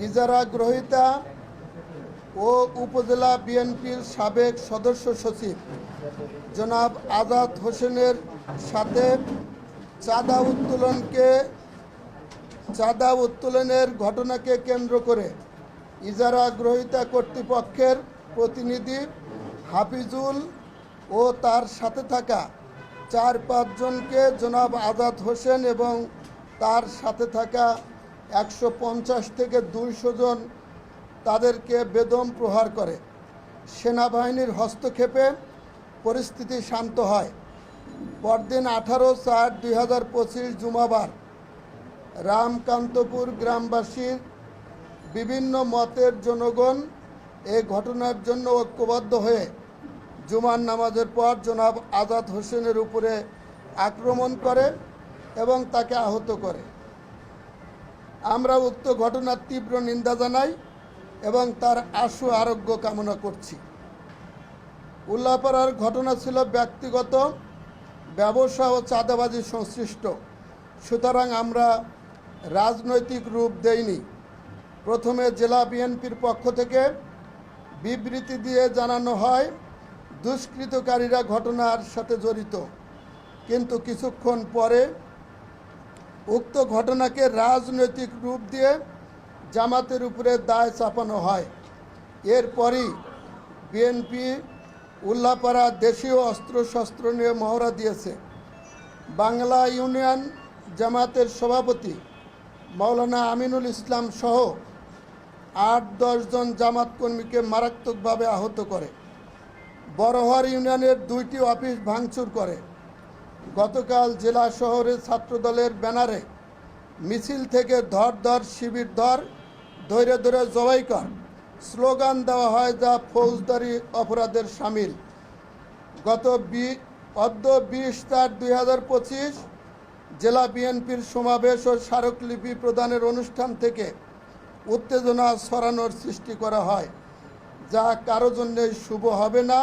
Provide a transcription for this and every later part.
ইজারা গ্রহীতা ও উপজেলা বিএনপির সাবেক সদস্য সচিব জনাব আজাদ হোসেনের সাথে চাঁদা উত্তোলনের ঘটনাকে কেন্দ্র করে ইজারা গ্রহীতা কর্তৃপক্ষের প্রতিনিধি হাফিজুল ও তার সাথে থাকা 4-5 জনকে জনাব আজাদ হোসেন এবং তার সাথে থাকা 150 থেকে 200 জন তাদেরকে বেদম প্রহার করে। সেনাবাহিনীর হস্তক্ষেপে পরিস্থিতি শান্ত হয়। পরদিন 18/4/2025 জুমাবার রামকান্তপুর গ্রামবাসীর বিভিন্ন মতের জনগণ এই ঘটনার জন্য ঐক্যবদ্ধ হয়ে জুমার নামাজের পর জনাব আজাদ হোসেনের উপরে আক্রমণ করে এবং তাকে আহত করে। আমরা উক্ত ঘটনার তীব্র নিন্দা জানাই এবং তার আশু আরোগ্য কামনা করছি। উল্লাপাড়ার ঘটনা ছিল ব্যক্তিগত ব্যবসা ও চাঁদাবাজি সংশ্লিষ্ট, সুতরাং আমরা রাজনৈতিক রূপ দেইনি। প্রথমে জেলা বিএনপির পক্ষ থেকে বিবৃতি দিয়ে জানানো হয় দুষ্কৃতকারীরা ঘটনার সাথে জড়িত, কিন্তু কিছুক্ষণ পরে উক্ত ঘটনাকে রাজনৈতিক রূপ দিয়ে জামাতের উপরে দায় চাপানো হয়। এরপরই বিএনপি উল্লাপাড়া দেশীয় অস্ত্রশস্ত্র নিয়ে মহড়া দিয়েছে। বাংলা ইউনিয়ন জামাতের সভাপতি মাওলানা আমিনুল ইসলাম সহ 8-10 জন জামাত কর্মীকে মারাত্মকভাবে আহত করে। বড়হার ইউনিয়নের 2টি অফিস ভাঙচুর করে। গতকাল জেলা শহরে ছাত্রদলের ব্যানারে মিছিল থেকে ধর ধর শিবির ধর, ধৈর্য ধরে জবাই কর স্লোগান দেওয়া হয়, যা ফৌজদারি অপরাধের শামিল। অদ্য 20/4/2025 জেলা বিএনপির সমাবেশ ও স্মারকলিপি প্রদানের অনুষ্ঠান থেকে উত্তেজনা ছড়ানোর সৃষ্টি করা হয়, যা কারো জন্যই শুভ হবে না,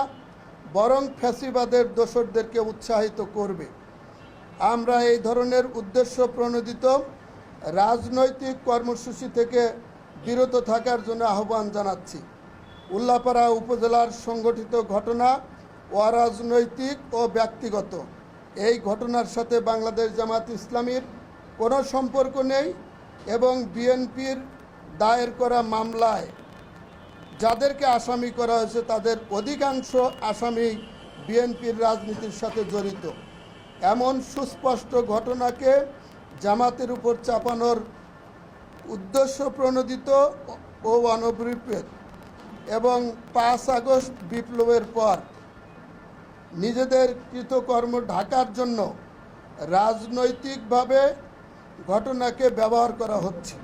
বরং ফ্যাসিবাদের দোসরদেরকে উৎসাহিত করবে। আমরা এই ধরনের উদ্দেশ্য প্রণোদিত রাজনৈতিক কর্মসূচি থেকে বিরত থাকার জন্য আহ্বান জানাচ্ছি। উল্লাপাড়া উপজেলার সংগঠিত ঘটনা অরাজনৈতিক ও ব্যক্তিগত। এই ঘটনার সাথে বাংলাদেশ জামাত ইসলামীর কোনো সম্পর্ক নেই এবং বিএনপির দায়ের করা মামলায় যাদেরকে আসামি করা হয়েছে তাদের অধিকাংশ আসামি বিএনপির রাজনীতির সাথে জড়িত। এমন সুস্পষ্ট ঘটনাকে জামাতের উপর চাপানোর উদ্দেশ্য প্রণোদিত ও অনভিপ্রেত এবং 5 আগস্ট বিপ্লবের পর নিজেদের কৃতকর্ম ঢাকার জন্য রাজনৈতিকভাবে ঘটনাকে ব্যবহার করা হচ্ছে।